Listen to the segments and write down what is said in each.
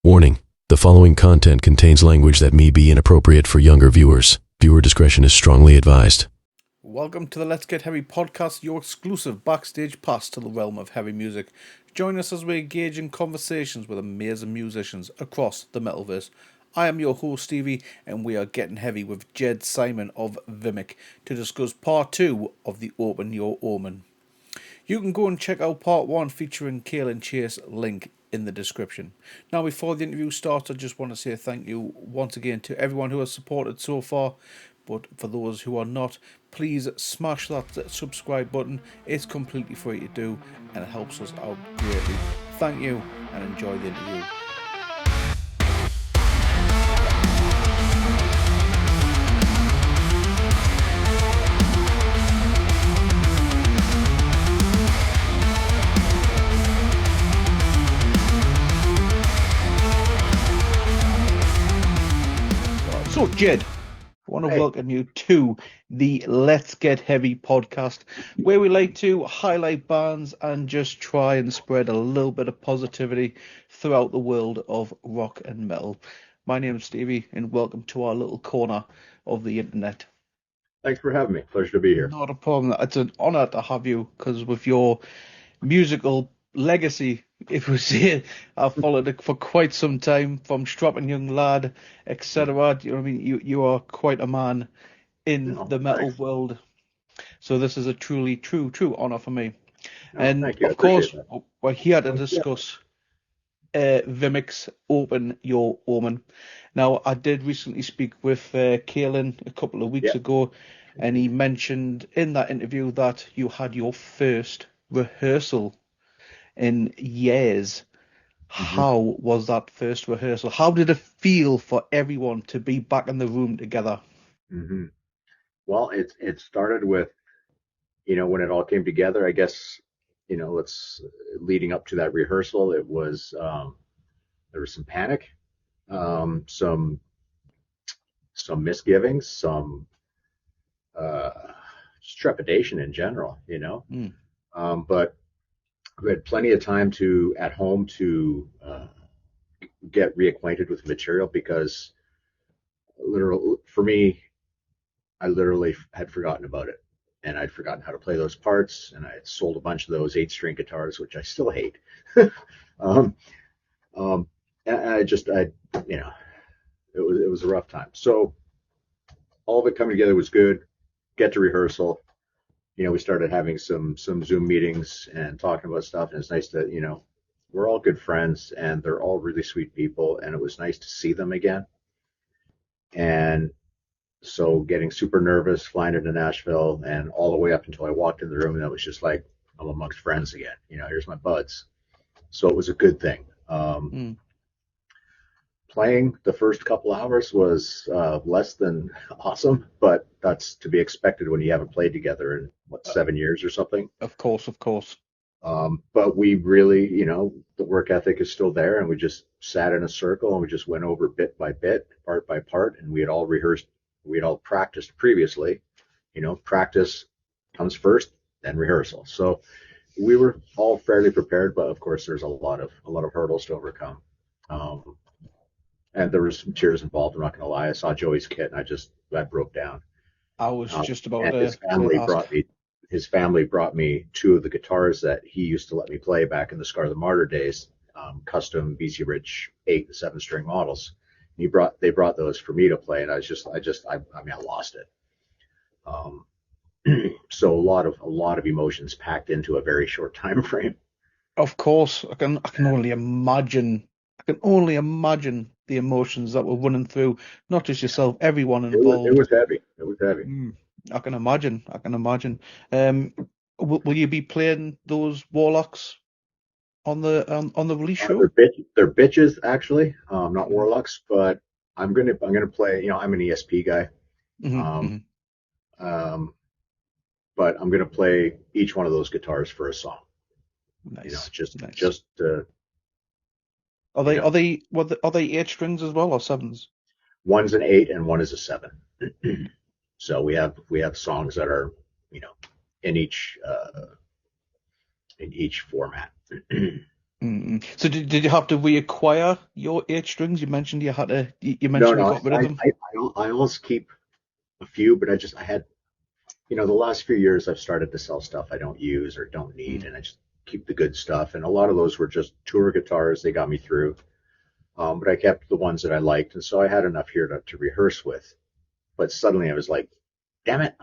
Warning: the following content contains language that may be inappropriate for younger viewers. Viewer discretion is strongly advised. Welcome to the Let's Get Heavy podcast, your exclusive backstage pass to the realm of heavy music. Join us as we engage in conversations with amazing musicians across the metalverse. I am your host Stevie, and we are getting heavy with Jed Simon of Vimic to discuss part 2 of the Open Your Omen. You can go and check out part 1 featuring Kalen Chase, link in the description. Now, before the interview starts, I just want to say thank you once again to everyone who has supported so far. But for those who are not, please smash that subscribe button. It's completely free to do and it helps us out greatly. Thank you and enjoy the interview. So, Jed, I want to welcome you to the Let's Get Heavy podcast, where we like to highlight bands and just try and spread a little bit of positivity throughout the world of rock and metal. My name is Stevie, and welcome to our little corner of the internet. Thanks for having me. Pleasure to be here. Not a problem. It's an honor to have you, because with your musical legacy, if we say it, I've followed it for quite some time, from strapping young lad, etc. You know what I mean? You are quite a man in the metal world. So this is a truly, true honor for me. And thank you. Of course, we're here to discuss Vimic's Open Your Omen. Now, I did recently speak with Kalen a couple of weeks ago, and he mentioned in that interview that you had your first rehearsal in years. How was that first rehearsal? How did it feel for everyone to be back in the room together? Well, it started with, when it all came together, I guess, leading up to that rehearsal, it was, there was some panic, some misgivings, some just trepidation in general, but we had plenty of time at home to get reacquainted with the material, because for me, I literally had forgotten about it, and I'd forgotten how to play those parts, and I had sold a bunch of those 8-string guitars, which I still hate. It was a rough time. So all of it coming together was good. Get to rehearsal. We started having some Zoom meetings and talking about stuff, and it's nice that, we're all good friends, and they're all really sweet people, and it was nice to see them again. And so getting super nervous, flying into Nashville, and all the way up until I walked in the room, and it was just like, I'm amongst friends again. Here's my buds. So it was a good thing. Playing the first couple hours was less than awesome, but that's to be expected when you haven't played together in 7 years or something. Of course. But we really, the work ethic is still there, and we just sat in a circle and we just went over bit by bit, part by part, and we had all rehearsed, we had all practiced previously. Practice comes first, then rehearsal. So we were all fairly prepared, but of course there's a lot of hurdles to overcome. And there was some tears involved. I'm not going to lie. I saw Joey's kit, and I broke down. I was just about to his family ask. His family brought me 2 of the guitars that he used to let me play back in the Scar the Martyr days, custom BC Rich 8 and 7-string models. And they brought those for me to play, and I lost it. So a lot of emotions packed into a very short time frame. Of course, I can only imagine. I can only imagine the emotions that were running through, not just yourself, everyone involved. It was heavy. I can imagine. Will you be playing those Warlocks on the release show? They're bitches, actually, not Warlocks, but I'm gonna play. I'm an ESP guy, but I'm gonna play each one of those guitars for a song. Nice. Nice. Are they 8 strings as well, or 7s? One's an 8 and one is a 7. So we have songs that are in each format. So did you have to reacquire your eight strings? You mentioned you No, mentioned you no, got rid of them. I always keep a few, but I had, the last few years I've started to sell stuff I don't use or don't need, Mm. and I just keep the good stuff. And a lot of those were just tour guitars. They got me through. But I kept the ones that I liked, and so I had enough here to rehearse with. But suddenly I was like, damn it,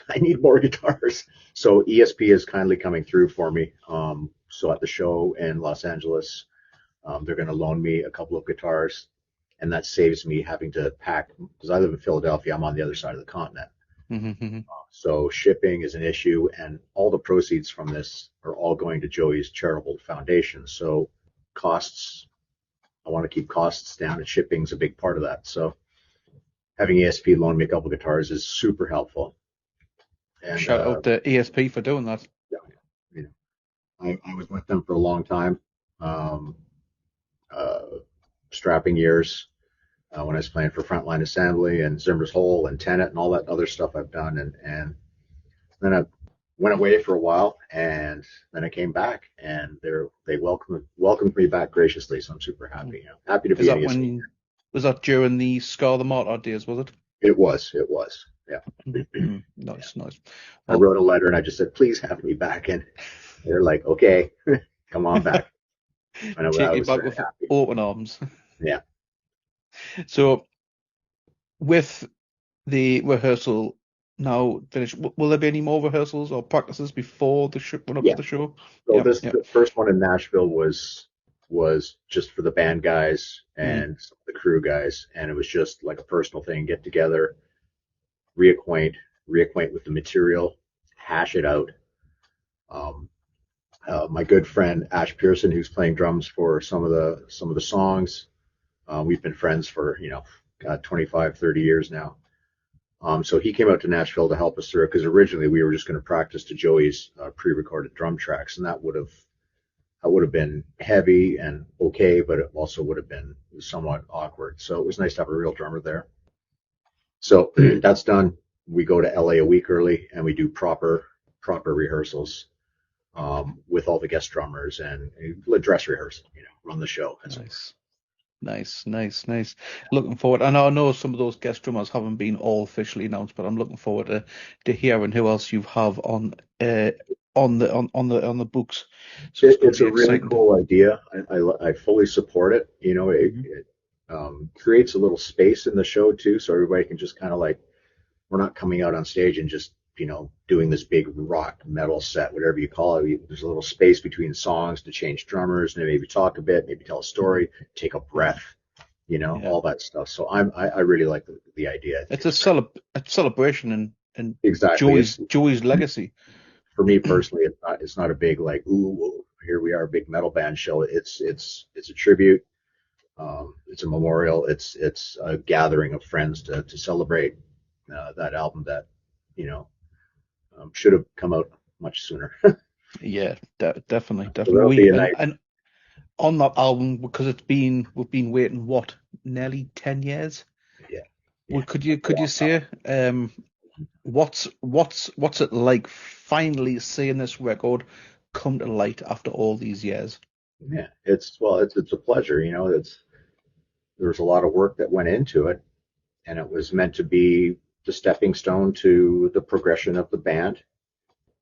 I need more guitars. So ESP is kindly coming through for me. So at the show in Los Angeles, they're going to loan me a couple of guitars, and that saves me having to pack because I live in Philadelphia. I'm on the other side of the continent. Mm-hmm. So shipping is an issue, and all the proceeds from this are all going to Joey's charitable foundation. So costs, I want to keep costs down, and shipping's a big part of that. So having ESP loan me a couple guitars is super helpful. And Shout out to ESP for doing that. yeah, you know, I was with them for a long time, um, uh, strapping years when I was playing for Frontline Assembly and Zimmer's Hole and Tenet and all that other stuff I've done. And then I went away for a while, and then I came back, and they welcomed me back graciously. So I'm super happy. Happy to Is be in that ESP. was that during the Scar the Martyr days, was it? It was, yeah. Nice, nice. I Well, wrote a letter and I just said, please have me back, and they're like, okay, come on back. And I take you was back very with happy. open arms. Yeah. So with the rehearsal now finished, will there be any more rehearsals or practices before the run up to Yeah. the show? So Yep, this yep. the first one in Nashville was just for the band guys Mm, and the crew guys, and it was just like a personal thing, get together, reacquaint, reacquaint with the material, hash it out. Um, my good friend Ash Pearson, who's playing drums for some of the songs, we've been friends for 25, 30 years now. So he came out to Nashville to help us through it because originally we were just going to practice to Joey's pre-recorded drum tracks, and that would have been heavy and okay, but it also would have been somewhat awkward. So it was nice to have a real drummer there. So that's done. We go to LA a week early and we do proper rehearsals with all the guest drummers and a dress rehearsal. Run the show, as it were. nice. Nice, nice, nice. Looking forward. And I know some of those guest drummers haven't been all officially announced, but I'm looking forward to hearing who else you have on the books. So it's going It's to be a really exciting. cool idea. I fully support it. Mhm. It creates a little space in the show too, so everybody can just kind of like we're not coming out on stage and just doing this big rock metal set, whatever you call it. There's a little space between songs to change drummers and maybe talk a bit, maybe tell a story, take a breath, Yeah, all that stuff. So I really like the idea. I think it's it's great. a celebration and Exactly. Joey's legacy. For me personally, it's not a big like ooh here we are, a big metal band show. It's a tribute. It's a memorial. It's a gathering of friends to celebrate that album that you know should have come out much sooner. Yeah, definitely, So definitely. that'll We be a night. and on that album because we've been waiting what nearly 10 years. Yeah, Well, yeah. could you say what's it like finally seeing this record come to light after all these years? Yeah. It's a pleasure. There was a lot of work that went into it, and it was meant to be the stepping stone to the progression of the band.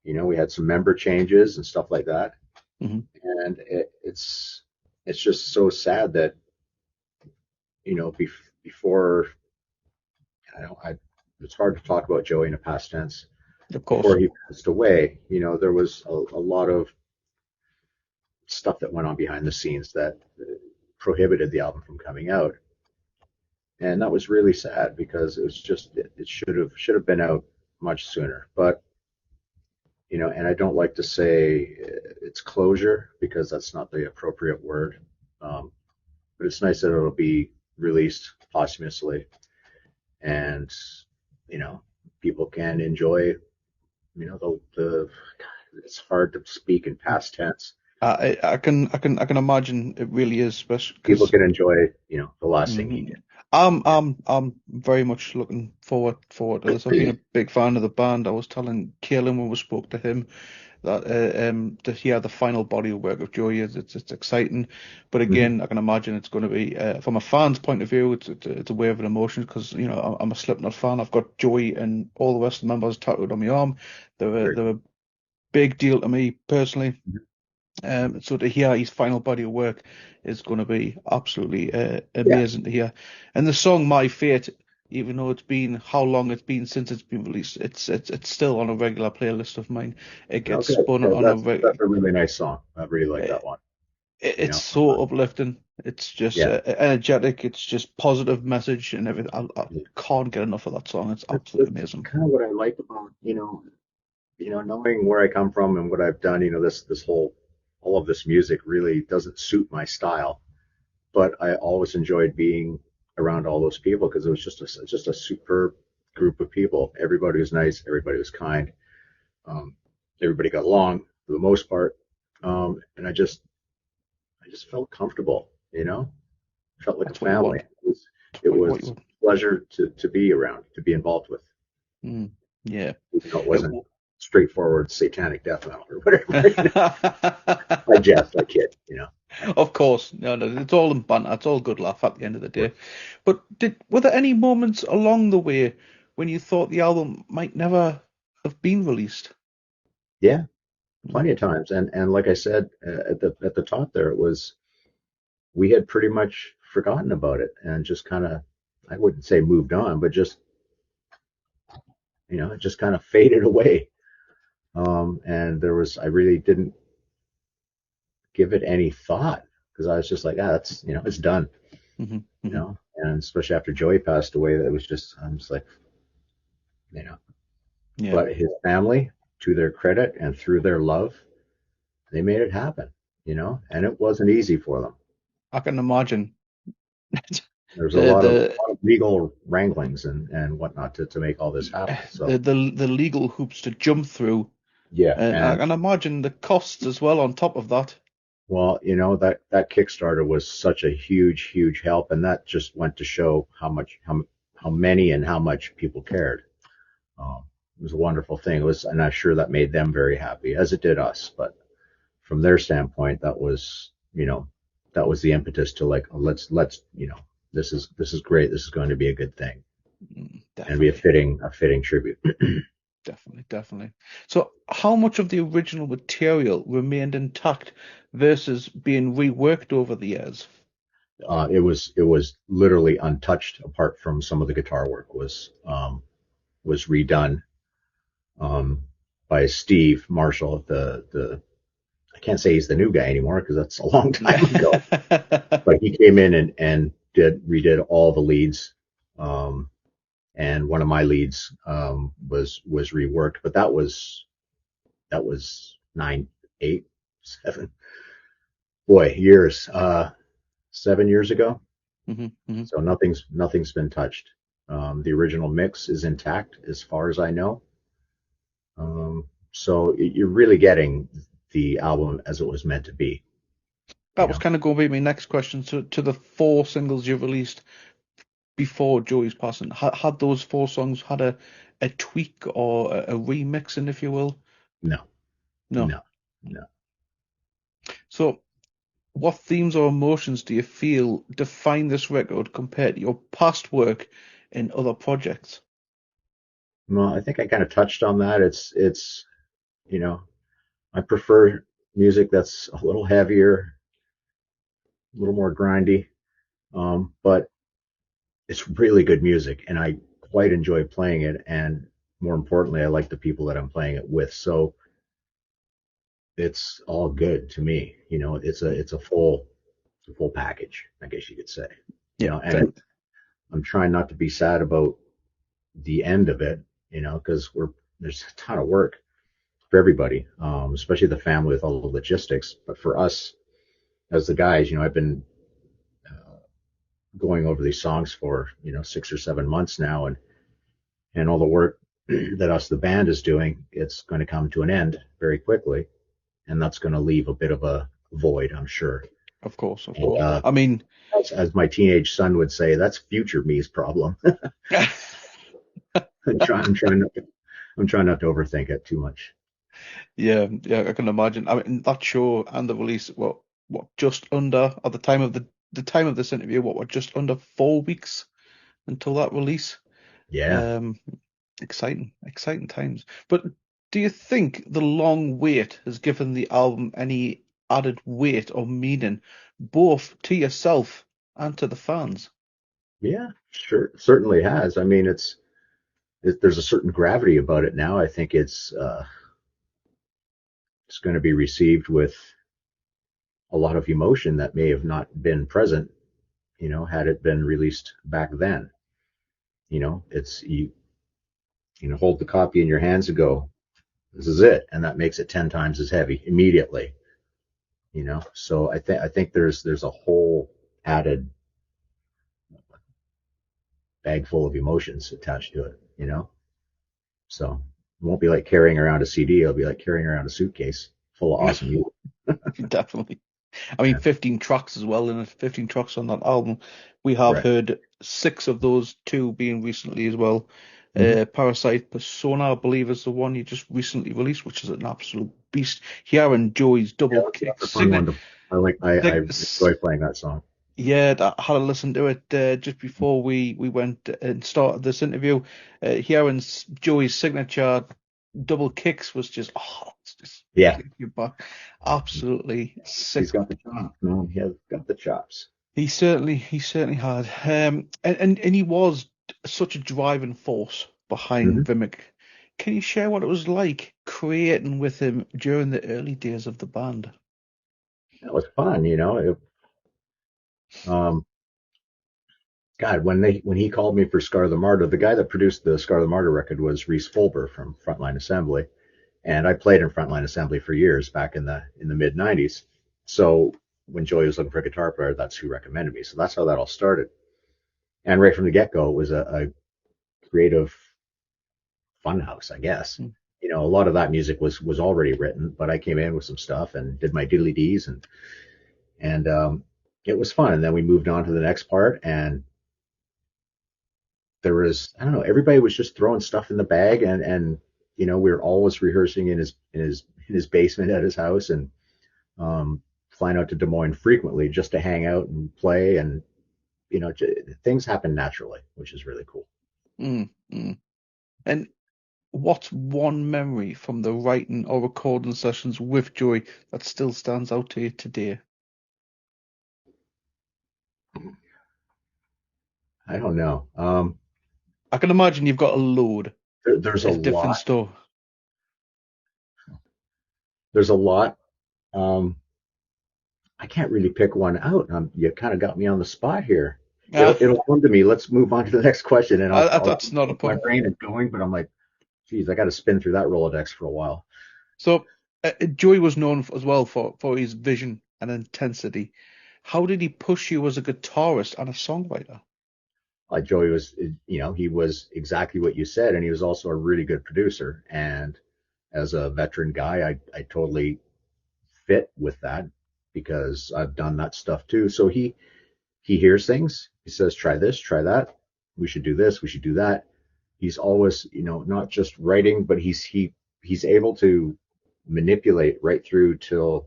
We had some member changes and stuff like that, Hmm. and it's just so sad that before I don't I it's hard to talk about Joey in a past tense. Of Before course. he passed away, there was a lot of stuff that went on behind the scenes that prohibited the album from coming out, and that was really sad because it should have been out much sooner. But and I don't like to say it's closure because that's not the appropriate word. Um, but it's nice that it'll be released posthumously, and you know people can enjoy the it's hard to speak in past tense. I can imagine it really is, especially People because can enjoy the last thing he did. I'm very much looking forward to this. I've been a big fan of the band. I was telling Kalen when we spoke to him. that to hear the final body of work of Joey is it's exciting, but Mhm. again, I can imagine it's going to be from a fan's point of view, it's a wave of emotion because I'm a Slipknot fan. I've got Joey and all the rest of the members tattooed on my arm. Very They're cool. a big deal to me personally. Mhm. So to hear his final body of work is going to be absolutely Yeah. amazing to hear. And the song "My Fate," even though it's been how long it's been since it's been released, it's still on a regular playlist of mine. It Oh, gets good. spun Yeah, on a that's a really nice song. I really like it, that one. You it's know. so uplifting. It's just Yeah. energetic. It's just positive message and everything. I can't get enough of that song. It's absolutely That's amazing. kind of what I like about, knowing where I come from and what I've done, this whole all of this music really doesn't suit my style, but I always enjoyed being around all those people because it was just a superb group of people. Everybody was nice, everybody was kind, um, everybody got along for the most part, and I just felt comfortable, felt like a That's what you family. want. It What you was want. a pleasure to be around, to be involved with. Mm, yeah. Even though it It, wasn't straightforward satanic death metal or whatever. I jest, I kid. Of course, no, it's all in banter. It's all good laugh at the end of the day. But were there any moments along the way when you thought the album might never have been released? Yeah, Mm, plenty of times. And like I said at the top there, it was we had pretty much forgotten about it and just kind of, I wouldn't say moved on, but just it just kind of faded away. And I really didn't give it any thought because I was just like, that's it's done. hmm hmm And especially after Joey passed away, that was just I'm just like, you know. Yeah, But his family, to their credit and through their love, they made it happen, and it wasn't easy for them. I can imagine. There's a The lot of, the legal wranglings and whatnot to make all this happen. So the legal hoops to jump through, yeah, and I and can imagine the costs as well on top of that. well, that Kickstarter was such a huge, huge help, and that just went to show how many and how much people cared. It was a wonderful thing. It was, and I'm sure that made them very happy, as it did us. But from their standpoint, that was the impetus to like, oh, let's this is great. This is going to be a good thing and be a Definitely. fitting tribute. Definitely, definitely. So, how much of the original material remained intact versus being reworked over the years? It was literally untouched apart from some of the guitar work was redone um, by Steve Marshall. The I can't say he's the new guy anymore because that's a long time ago, but he came in and redid all the leads. Um, and one of my leads was reworked, but that was 9, 8, 7, boy, years, 7 years ago. hmm hmm So nothing's been touched. The original mix is intact as far as I know. So you're really getting the album as it was meant to be. You That was know, kind of going to be my next question. To the four singles you released before Joey's passing, had those four songs had a tweak or a remixing, if you will? no, No. no, no. So, what themes or emotions do you feel define this record compared to your past work in other projects? Well, I think I kind of touched on that. It's you know I prefer music that's a little heavier, a little more grindy, but it's really good music, and I quite enjoy playing it. And more importantly, I like the people that I'm playing it with. So it's all good to me. It's a full package, I guess you could say. Yeah, And I'm trying not to be sad about the end of it, because there's a ton of work for everybody, especially the family with all the logistics. But for us as the guys, I've been going over these songs for 6 or 7 months now, and all the work that us the band is doing, it's going to come to an end very quickly, and that's going to leave a bit of a void, I'm sure. of course, of And, course. I mean, as my teenage son would say, that's future me's problem. I'm trying not to overthink it too much. Yeah, yeah, I can imagine. I mean, that show and the release, what just under at the time of this interview, what, we're just under 4 weeks until that release. Yeah. Um, exciting times. But do you think the long wait has given the album any added weight or meaning, both to yourself and to the fans? Yeah, sure. Certainly has. I mean, there's a certain gravity about it now. I think it's going to be received with a lot of emotion that may have not been present, had it been released back then. It's hold the copy in your hands and go, this is it, and that makes it 10 times as heavy immediately. So I think there's a whole added bag full of emotions attached to it. So it won't be like carrying around a CD. It'll be like carrying around a suitcase full of awesome music. Definitely. I mean, Yeah. 15 tracks as well, and 15 tracks on that album. We have Right. heard six of those, two being recently as well. Mm-hmm. Parasite Persona, I believe, is the one you just recently released, which is an absolute beast. Here and Joey's Yeah, double kick that's a fun one to. I sig- enjoy playing that song. yeah, I had to listen to it just before we went and started this interview. Here and Joey's signature double kicks was just, it's just Yeah, take you back. Absolutely sick. he's got the chops, man. He has got the chops. He certainly had. And he was such a driving force Mm-hmm. behind Vimic. Can you share what it was like creating with him during the early days of the band? That was fun. Um, God, when he called me for Scar the Martyr, the guy that produced the Scar the Martyr record was Reese Fulber from Frontline Assembly, and I played in Frontline Assembly for years back in the mid '90s. So when Joey was looking for a guitar player, that's who recommended me. So that's how that all started. And right from the get go, it was a creative funhouse, I guess. A lot of that music was already written, but I came in with some stuff and did my diddly dees, and it was fun. And then we moved on to the next part, and there was, I don't know, everybody was just throwing stuff in the bag, and we were always rehearsing in his basement at his house, and flying out to Des Moines frequently just to hang out and play, and things happen naturally, which is really cool. Mm, mm. And what's one memory from the writing or recording sessions with Joey that still stands out to you today? I don't know. I can imagine you've got a load There's a of different lot. stuff. There's a lot. Um, I can't really pick one out. You kind of got me on the spot here. It'll Ah, it'll come to me. Let's move on to the next question, and that's not a my problem. brain is going, but I'm like, geez, I got to spin through that Rolodex for a while. So, Joey was known as well for his vision and intensity. How did he push you as a guitarist and a songwriter? Joey was, he was exactly what you said, and he was also a really good producer. And as a veteran guy, I totally fit with that because I've done that stuff too. So he hears things. He says, try this, try that. We should do this. We should do that. He's always, not just writing, but he's able to manipulate right through till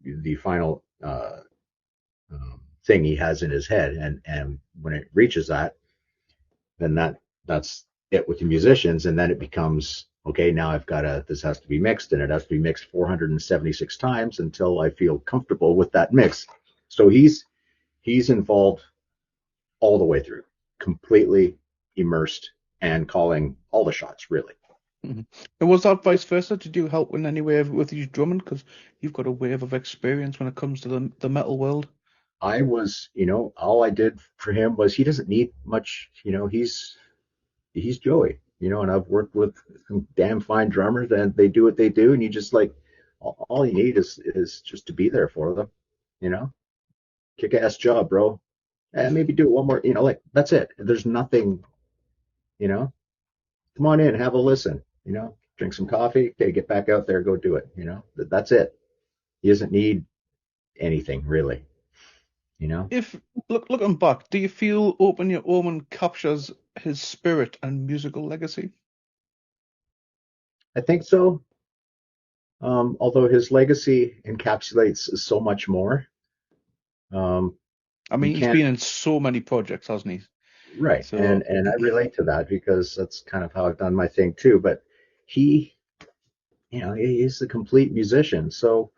the final thing he has in his head. And when it reaches that, then that's it with the musicians, and then it becomes okay. Now this has to be mixed, and it has to be mixed 476 times until I feel comfortable with that mix. So he's involved all the way through, completely immersed and calling all the shots, really. Mhm. And was that vice versa? Did you help in any way with his drumming? Because you've got a wave of experience when it comes to the metal world. I was, all I did for him was he doesn't need much, he's Joey, and I've worked with some damn fine drummers and they do what they do, and you just like all you need is just to be there for them, you know, kick ass job, bro, and maybe do it one more, like that's it. There's nothing, you know, come on in, have a listen, drink some coffee, okay, get back out there, go do it, that's it. He doesn't need anything really, you know. If looking back, do you feel Open Your Omen captures his spirit and musical legacy? I think so. Although his legacy encapsulates so much more. Um, I you mean, he's can't been in so many projects, hasn't he? right, So, and I relate to that because that's kind of how I've done my thing too. But he, he's a complete musician. So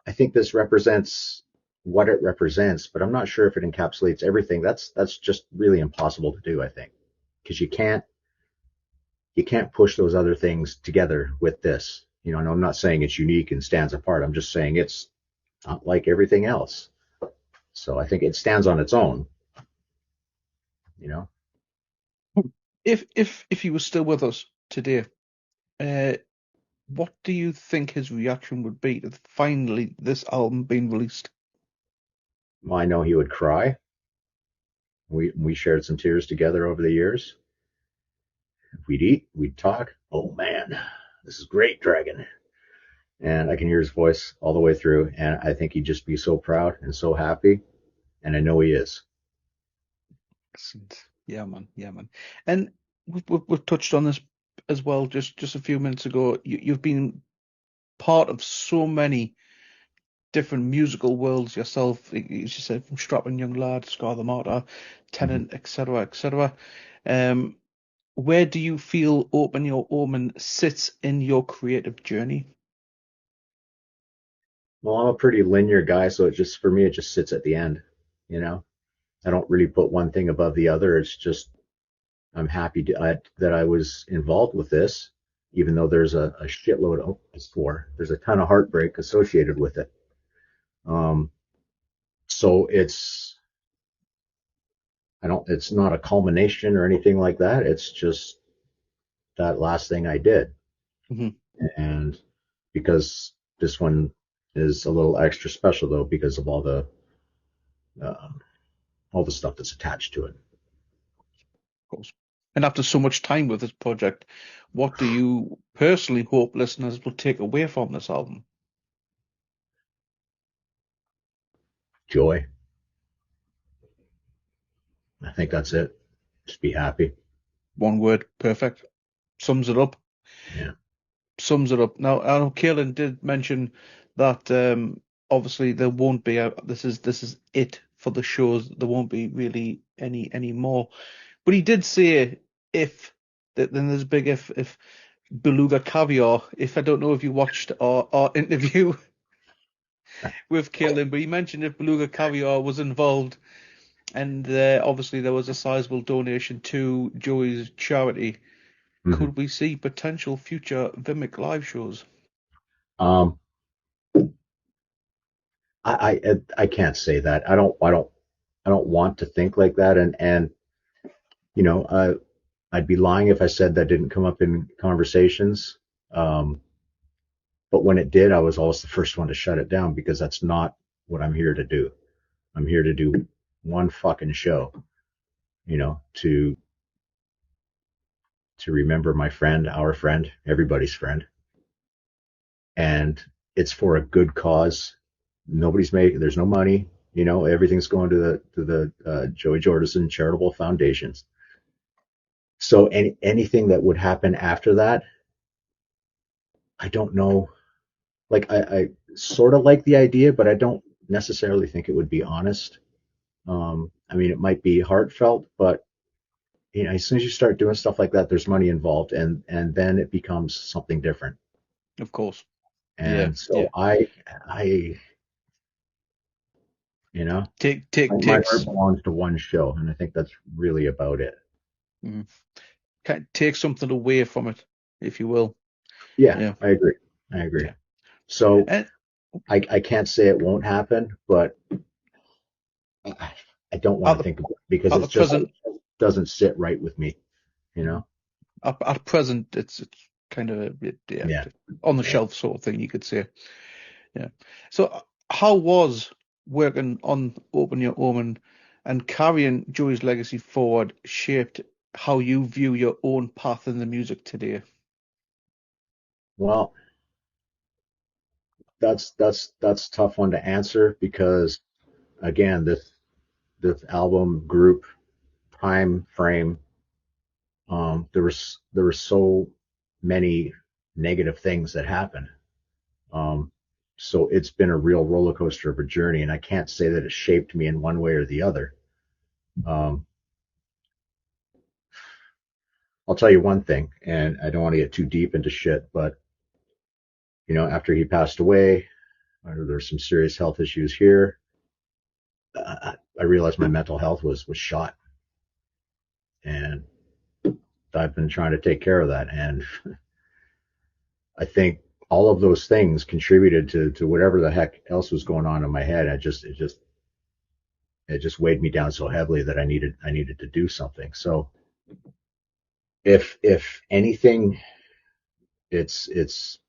I think this represents what it represents, but I'm not sure if it encapsulates everything. That's just really impossible to do, I think, because you can't push those other things together with this. And I'm not saying it's unique and stands apart. I'm just saying it's not like everything else. So I think it stands on its own, you know. if he was still with us today, uh, what do you think his reaction would be to finally this album being released? I know he would cry. We shared some tears together over the years. We'd eat, we'd talk. Oh man, this is great, Dragon. And I can hear his voice all the way through, and I think he'd just be so proud and so happy, and I know he is. Excellent. Yeah, man. Yeah, man. And we've touched on this as well just a few minutes ago. You've been part of so many different musical worlds yourself. As you said, from Strapping Young Lad, Scar the Martyr, Mhm. Tenet, etc., etc. Um, where do you feel Open Your Omen sits in your creative journey? Well, I'm a pretty linear guy, so for me, it just sits at the end. You know, I don't really put one thing above the other. It's just I'm happy that I was involved with this, even though there's a shitload of there's a ton of heartbreak associated with it. Um, so it's not a culmination or anything like that. It's just that last thing I did. Hmm. And because this one is a little extra special though, because of uh, all the stuff that's attached to it. Of course. And after so much time with this project, what do you personally hope listeners will take away from this album? Joy. I think that's it. Just be happy. One word, perfect. Sums it up. Yeah. Sums it up. Now, I know Kalen did mention that obviously there won't be a this is it for the shows. There won't be really any more. But he did say if then there's a big if Beluga Caviar. If I don't know if you watched our interview with Kalen, but he mentioned if Beluga Caviar was involved, and obviously there was a sizable donation to Joey's charity. Hmm. Could we see potential future Vimic live shows? Um, I can't say that. I don't want to think like that. And you know, I'd be lying if I said that didn't come up in conversations. Um, but when it did, I was always the first one to shut it down because that's not what I'm here to do. I'm here to do one fucking show, to remember my friend, our friend, everybody's friend. And it's for a good cause. There's no money, everything's going to the Joey Jordison Charitable Foundations. So anything that would happen after that, I don't know. Like I sort of like the idea, but I don't necessarily think it would be honest. I mean, it might be heartfelt, but as soon as you start doing stuff like that, there's money involved, and then it becomes something different. Of course. Yeah, And yeah. so I, you know, Take take my heart takes belongs to one show, and I think that's really about it. mm, take something away from it, if you will. Yeah, Yeah, I agree. I agree. yeah. So And I can't say it won't happen, but I, I don't want at to the think about it because at the it's just present doesn't sit right with me, you mhm. know? At present it's kind of yeah, Yeah. on the Yeah. shelf sort of thing, you could say. Yeah. So how was working on Open Your Omen and carrying Joey's legacy forward shaped how you view your own path in the music today? Well, that's a tough one to answer because again, this album group time frame, there were so many negative things that happen. So it's been a real roller coaster of a journey, and I can't say that it shaped me in one way or the other. I'll tell you one thing, and I don't want to get too deep into shit, but after he passed away, there's some serious health issues here. I realized my mental health was shot, and I've been trying to take care of that. And I think all of those things contributed to whatever the heck else was going on in my head. It just weighed me down so heavily that I needed to do something. So if anything, it's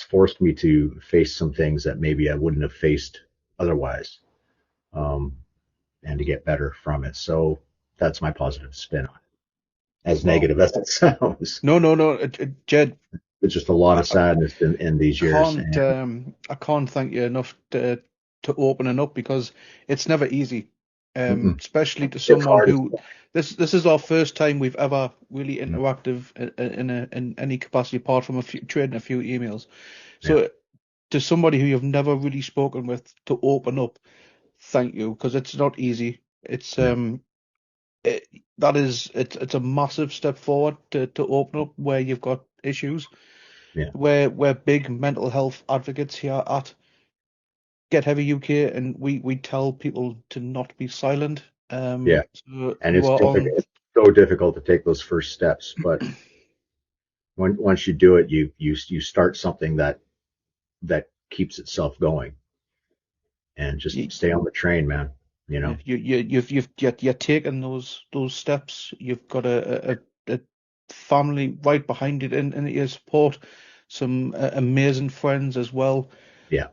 forced me to face some things that maybe I wouldn't have faced otherwise, and to get better from it. So that's my positive spin on it. As negative as it sounds. No, Jed. It's just a lot of sadness in these years. I can't thank you enough to opening up, because it's never easy, especially to someone who this is our first time we've ever really interactive in any capacity apart from trading a few emails. So to somebody who you've never really spoken with, to open up, thank you, because it's not easy. It's it's a massive step forward to open up where you've got issues. Yeah. We're big mental health advocates here at Get Heavy UK, and we tell people to not be silent. Yeah. So and it's so difficult to take those first steps, but once you do it, you start something that keeps itself going, and just stay on the train, man. You're taking those steps. You've got a family right behind it and your support, some amazing friends as well. Yeah.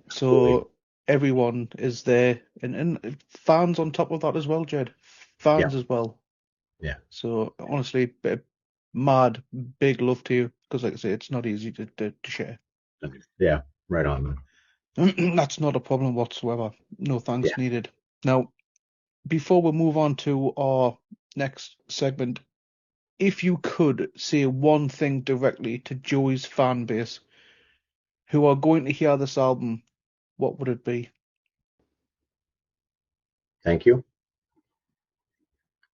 So everyone is there, and fans on top of that as well, Jed. Fans as well. Yeah. So honestly, mad big love to you, because like I say, it's not easy to share. Yeah, right on, man. That's not a problem whatsoever. No thanks needed. Now, before we move on to our next segment, if you could say one thing directly to Joey's fan base who are going to hear this album, what would it be? Thank you.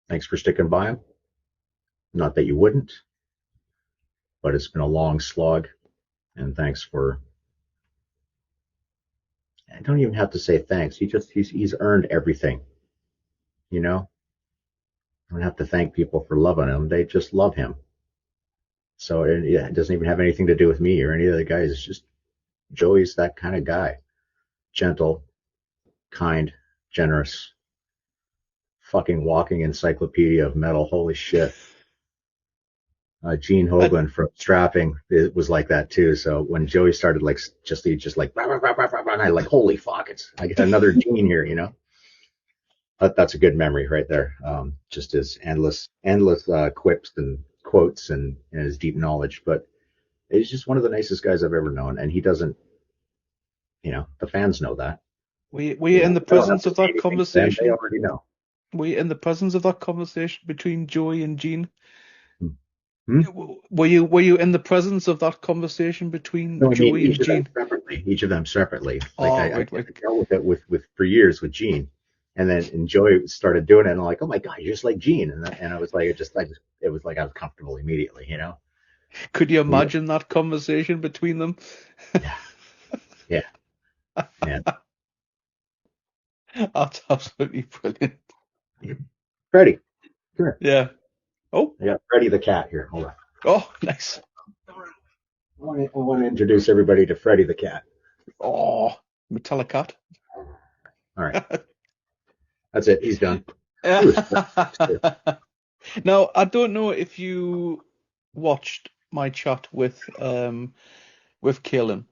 Thanks for sticking by him. Not that you wouldn't, but it's been a long slog, and thanks for. I don't even have to say thanks. He's earned everything. I don't have to thank people for loving him. They just love him. So it doesn't even have anything to do with me or any of the guys. It's just Joey's that kind of guy. Gentle, kind, generous, fucking walking encyclopedia of metal. Holy shit. Gene Hoglan from Strapping, it was like that too. So when Joey started just like rah, rah, rah, rah, rah, I like, holy fuck, I get another Gene here, That's a good memory right there. Just his endless quips and quotes and his deep knowledge. But he's just one of the nicest guys I've ever known, and he doesn't. The fans know that. Were you in the presence of that conversation? They already know. Were you in the presence of that conversation between Joey and Gene? Were you in the presence of that conversation between Joey and Gene? Each of them separately. I dealt with it for years with Gene, and Joey started doing it, and I'm like, oh my god, you're just like Gene, and I was like, it was like I was comfortable immediately, Could you imagine that conversation between them? Yeah. That's absolutely brilliant. Freddie, come here. Yeah. Oh, I got Freddie the cat here. Hold on. Oh, nice. I want to introduce everybody to Freddie the cat. Oh, metallic cat. All right. That's it. He's done. Now, I don't know if you watched my chat with Kalen.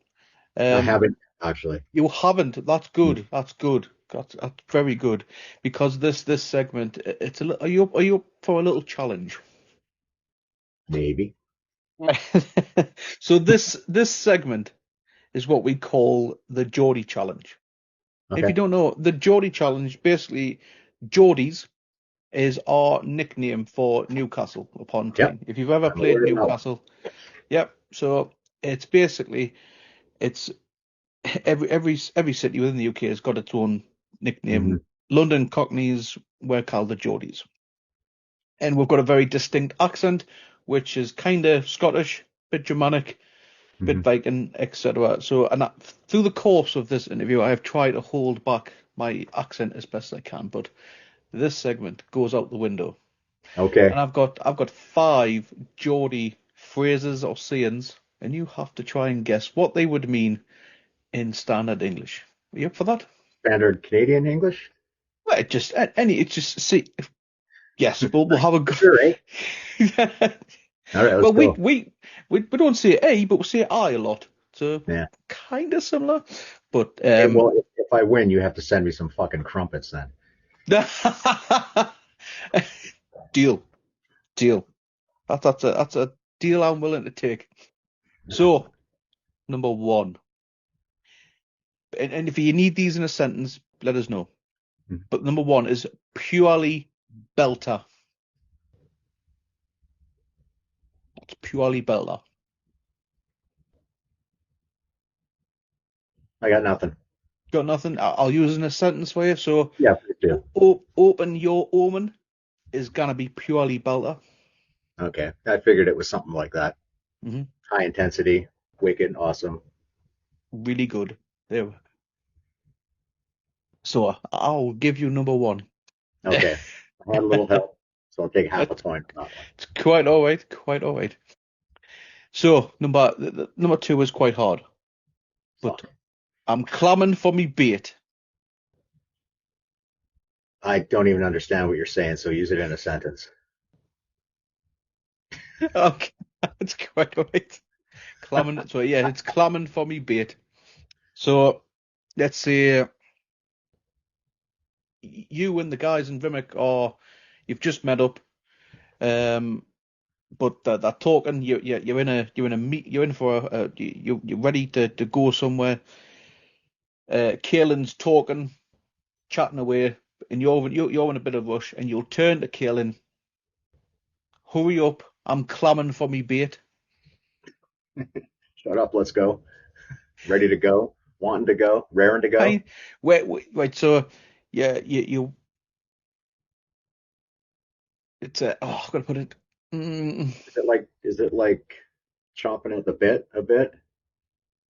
I haven't actually. You haven't. That's good. That's good. That's very good, because this segment, it's a little. Are you up for a little challenge? Maybe. So this segment is what we call the Geordie challenge. Okay. If you don't know, the Geordie challenge, basically, Geordies is our nickname for Newcastle upon Tyne. Yep. If you've ever played Newcastle, yep. So it's basically it's every city within the UK has got its own Mm-hmm. nickname. London Cockneys were called the Geordies, and we've got a very distinct accent, which is kind of Scottish, bit Germanic, bit Mm-hmm. Viking, etc. So, through the course of this interview, I have tried to hold back my accent as best I can, but this segment goes out the window. Okay. And I've got 5 Geordie phrases or sayings, and you have to try and guess what they would mean in standard English. Are you up for that? Standard Canadian English? Well, it's just see. Yes, we'll have a go. Sure, eh? All right, let's Well, go. we don't say A, but we say I a lot, so Yeah. kind of similar. But Okay, well, if I win, you have to send me some fucking crumpets then. deal, deal. That's a deal I'm willing to take. So, number 1, and if you need these in a sentence, let us know. Mhm. But number 1 is purely belter. It's purely belter. I got nothing. Got nothing? I'll use it in a sentence for you. So, Yeah, please do. Open Your Omen is gonna be purely belter. Okay. I figured it was something like that. Hmm. High intensity, wicked, awesome. Really good. There. So I'll give you number 1. Okay. I had a little help, so I'll take half a It's point on that one. quite all right. Quite all right. So number 2 is quite hard, but Fuck. I'm clamming for me bait. I don't even understand what you're saying, so use it in a sentence. Okay, it's quite all right. Clamming. So yeah, it's clamming for me bait. So let's say you and the guys in Vimic you've just met up, um, but they're talking. You're in a meet. You're in for you're ready to go somewhere. Kalen's talking, chatting away, and you're in a bit of a rush, and you'll turn to Kalen. Hurry up! I'm clamming for me bait. Shut up, let's go. Ready to go, wanting to go, raring to go. Kind. Wait. So yeah, you. It's a. Oh, I've got to put it. Mm, Is it like chomping at the bit a bit?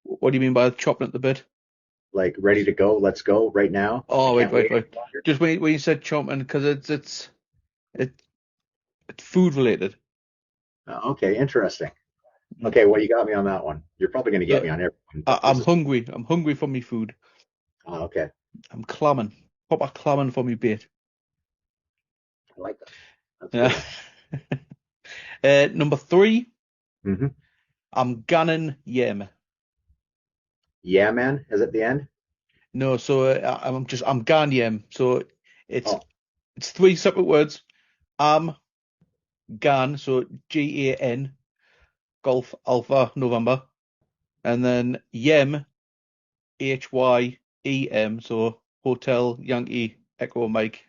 what do you mean by chopping at the bit? Like ready to go, let's go right now. I Oh, wait, can't wait, wait wait. any longer. Just when you said chomping, because it, it's food related. Oh, okay, interesting. Mm. Okay, well you got me on that one. You're probably going to get So me on everyone, I, but this I'm is hungry. I'm hungry for me food. okay. I'm clamming. Proper clamming for me bait. I like that. That's a good Yeah. one. Number 3, Hmm. I'm ganning yem. Yeah, man. Is at the end? No, so I'm gan yem. So it's Oh, it's 3 separate words. I'm gan, so GAN, Golf Alpha November, and then yem, HYEM, so Hotel Yankee Echo Mike.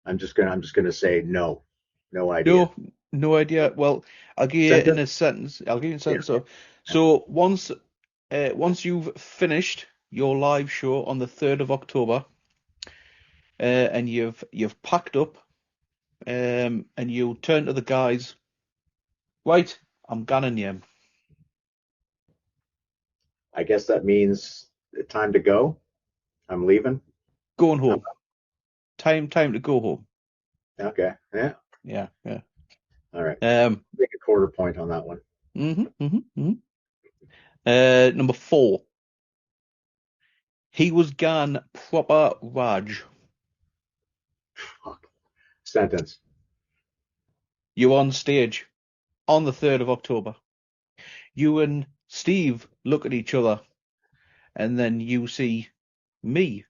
I'm just gonna say no. No idea. No, no idea. Well, I'll give you in Sentence? a sentence. I'll give you a Yeah. sentence. So once you've finished your live show on the 3rd of October, and you've packed up, and you turn to the guys, right? I'm gunning you. I guess that means time to go. I'm leaving. Going I'm, home. Time to go home. okay. Yeah. Yeah, yeah. All right. Um. Make a quarter point on that one. Number 4. He was gone proper Raj. Fuck. Sentence. You on stage on the 3rd of October. You and Steve look at each other, and then you see me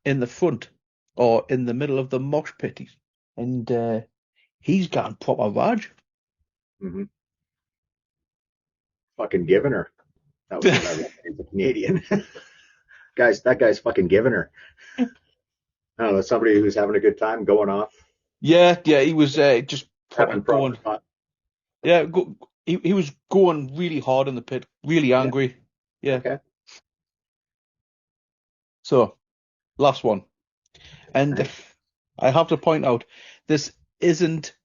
in the front or in the middle of the mosh pit, and he's gone proper Raj. Hmm. Fucking giving her. That was what I was saying. The Canadian. Guys, that guy's fucking giving her. I don't know, somebody who's having a good time going off, Yeah, he was just proper having proper going. fun. Yeah, He was going really hard in the pit, really Yeah. angry. Yeah. Okay. So, last one. And Nice. I have to point out, this isn't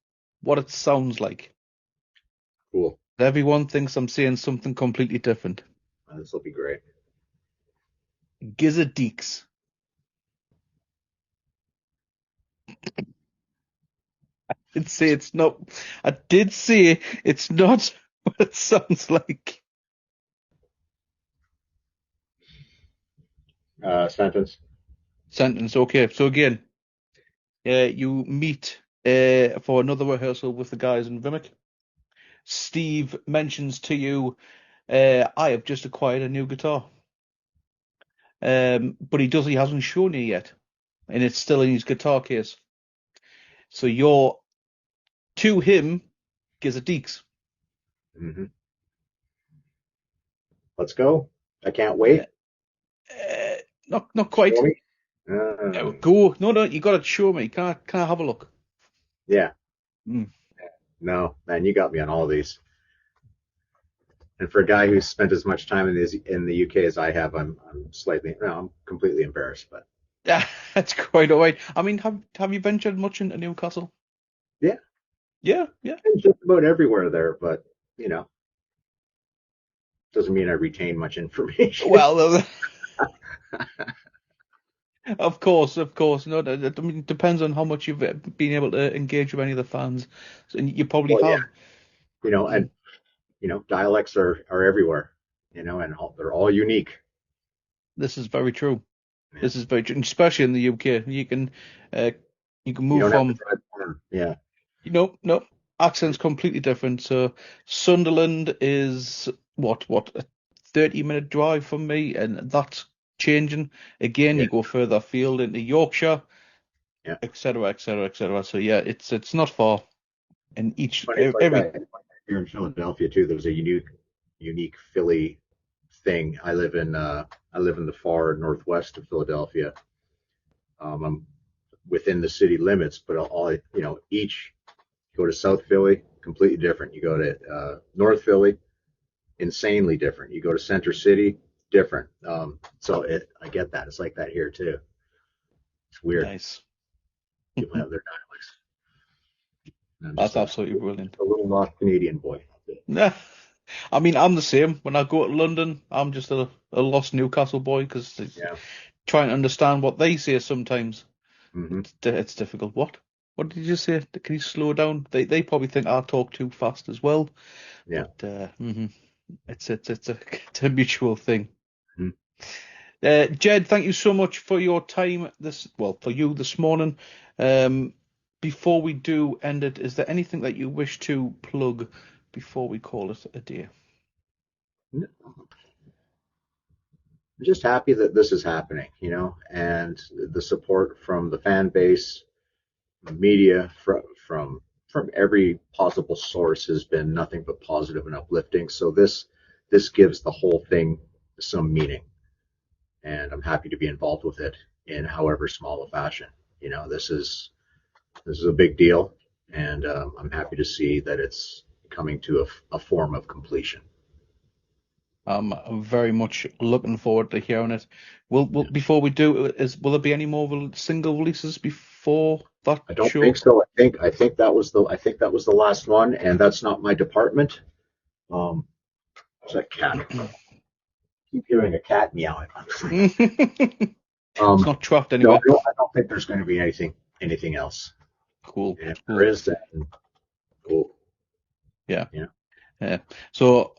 what it sounds like. Cool. Everyone thinks I'm saying something completely different. This will be great. Gizzard Deeks. Did say it's not. I did say it's not what it sounds like. Sentence. Sentence. Okay. So again, you meet for another rehearsal with the guys in Vimic. Steve mentions to you, I have just acquired a new guitar. But he hasn't shown you yet, and it's still in his guitar case. So you're to him, Gizzard Deeks. Mm-hmm. Let's go. I can't wait. Not Show quite. me. Go. No, you got to show me. Can I have a look? Yeah. Mm. No, man, you got me on all of these. And for a guy who's spent as much time in the UK as I have, I'm I'm completely embarrassed. But Yeah, that's quite all right. I mean, have you ventured much into Newcastle? yeah, Yeah, yeah. I'm just about everywhere there. But you know, doesn't mean I retain much information. Well, of course. No, I mean, it depends on how much you've been able to engage with any of the fans, and you probably Well, yeah, have. and dialects are everywhere. And they're all unique. This is very true. Yeah. This is very true, and especially in the UK. Uh, you can You move don't have to from drive far. Yeah. no accent's completely different. So Sunderland is what a 30-minute drive from me, and that's changing. Again, Yeah. you go further afield into Yorkshire, Yeah. etc., etc., etc. So yeah, it's not far. And each But it's like every that here in Philadelphia too. There's a unique Philly thing. I live in the far northwest of Philadelphia. I'm within the city limits, but each go to South Philly, completely different. You go to North Philly, insanely different. You go to Center City, different. I get that. It's like that here too. It's weird. nice. People have their dialects. And I'm That's just absolutely brilliant. a little lost Canadian boy. Nah, I mean, I'm the same. When I go to London, I'm just a lost Newcastle boy because Yeah. trying to understand what they say sometimes. Hmm. It's difficult. What did you say? Can you slow down? They probably think I talk too fast as well. Yeah. But it's a mutual thing. Mhm. Jed, thank you so much for your time for you this morning. Before we do end it, is there anything that you wish to plug before we call it a day? I'm just happy that this is happening, and the support from the fan base, the media, from every possible source has been nothing but positive and uplifting. So this gives the whole thing some meaning, and I'm happy to be involved with it in however small a fashion. This is a big deal, and I'm happy to see that it's coming to a form of completion. I'm very much looking forward to hearing it. Will before we do, will there be any more single releases before that I don't show? think so. I think that was the last one, and that's not my department. There's a cat. Keep hearing a cat meowing. It's not trapped No, anywhere. I don't think there's going to be anything else. Cool. And if Cool. there is, then cool. Yeah. Yeah. Yeah. So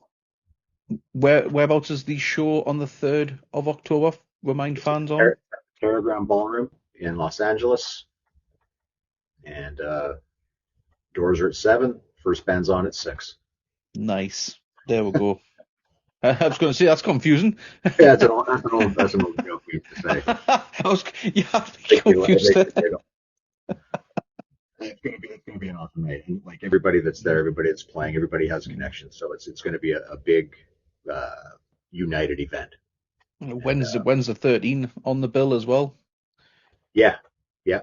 whereabouts is the show on the 3rd of October? Remind fans on. Caragram Ballroom in Los Angeles, and doors are at 7. First band's on at 6. Nice. There we go. I was going to say that's confusing. Yeah, that's an old joke we used to say. You have to be confused there. It's gonna be an awesome night. And like everybody that's there, everybody that's playing, everybody has a connection. So it's gonna be a big united event. When's the 13 on the bill as well? Yeah, yeah,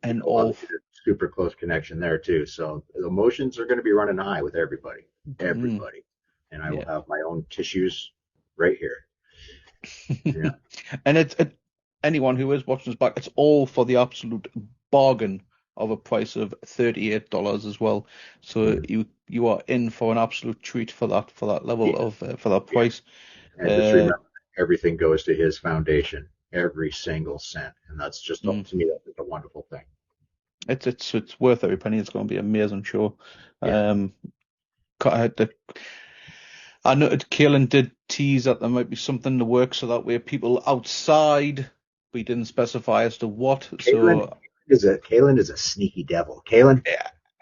And all obviously there's a super close connection there too. So the emotions are going to be running high with everybody. everybody, and I will Yeah. have my own tissues right here. Yeah, And anyone who is watching us back, it's all for the absolute bargain of a price of $38 as well. So you are in for an absolute treat for that level yeah, of for that yeah. price. And just Uh, remember, everything goes to his foundation, every single cent, and that's just mm, to me that's just a wonderful thing. it's worth every penny. It's going to be an amazing show. Yeah, Um, I know Kalen did tease that there might be something in the works so that way people outside, we didn't specify as to what. Kalen So Kalen is a sneaky devil. Kalen,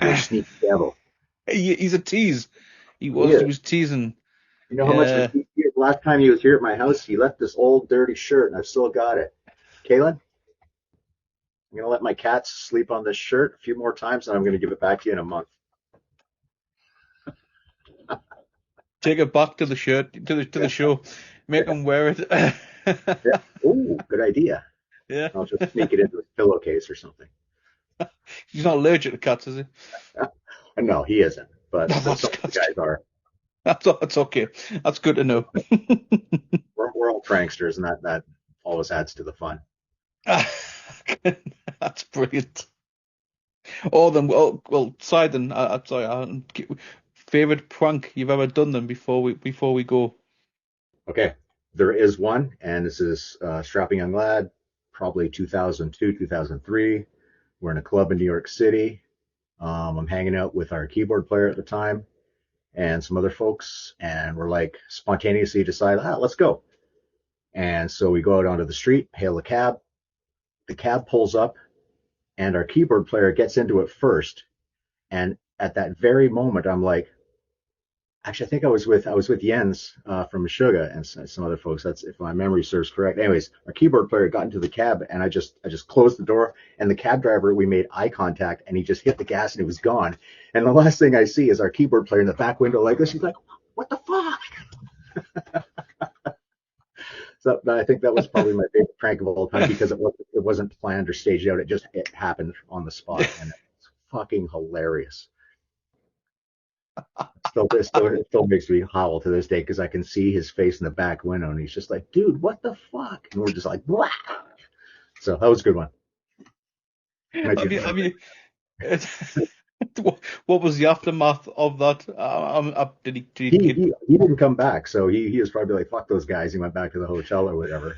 you're a yeah, sneaky devil. he's a tease. He He is. was teasing. You know how much of a Yeah, sneaky he is? Last time he was here at my house, he left this old dirty shirt, and I've still got it. Kalen, I'm gonna let my cats sleep on this shirt a few more times, and I'm gonna give it back to you in a month. take it back to the shirt to the Yeah, show, make yeah, him wear it. yeah. Ooh, good idea. Yeah, I'll just sneak it into his pillowcase or something. he's not allergic to cats, is he? No, he isn't, but That's some of the guys are. that's okay. That's good to know. We're all pranksters, and that always adds to the fun. That's brilliant. Oh, then well, side then. I'm sorry. Favorite prank you've ever done then before we go. Okay, there is one, and this is Strapping Young Lad, probably 2002, 2003. We're in a club in New York City. I'm hanging out with our keyboard player at the time and some other folks, and we're like spontaneously decide, let's go. And so we go out onto the street, hail a cab. The cab pulls up, and our keyboard player gets into it first. And at that very moment, I'm like, actually, I think I was with Jens from Meshuggah and some other folks. That's if my memory serves correct. Anyways, our keyboard player got into the cab, and I just closed the door. And the cab driver, we made eye contact, and he just hit the gas, and he was gone. And the last thing I see is our keyboard player in the back window like this. He's like, "What the fuck?" So I think that was probably my favorite prank of all time because it wasn't planned or staged out. It happened on the spot, and it's fucking hilarious. It still makes me howl to this day because I can see his face in the back window, and he's just like, "Dude, what the fuck?" And we're just like, "Blah." So that was a good one. Have you, what was the aftermath of that? Did he get? He didn't come back, so he was probably like, "Fuck those guys." He went back to the hotel or whatever.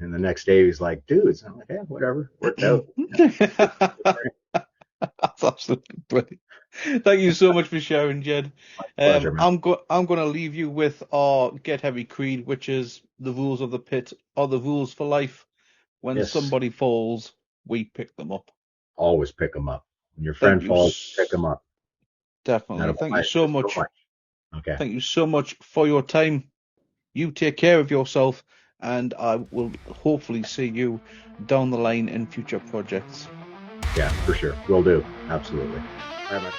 And the next day he's like, "Dudes," I'm like, "Yeah, whatever, worked out." That's absolutely brilliant. Thank you so much for sharing, Jed. Pleasure, man. I'm going to leave you with our Get Heavy Creed, which is the rules of the pit are the rules for life. When Yes, somebody falls, we pick them up. always pick them up. When your Thank friend you. falls, pick them up. That Definitely. Thank you applies so to so much. much. Okay. Thank you so much for your time. You take care of yourself, and I will hopefully see you down the line in future projects. Yeah, for sure. Will do. Absolutely. All right, man.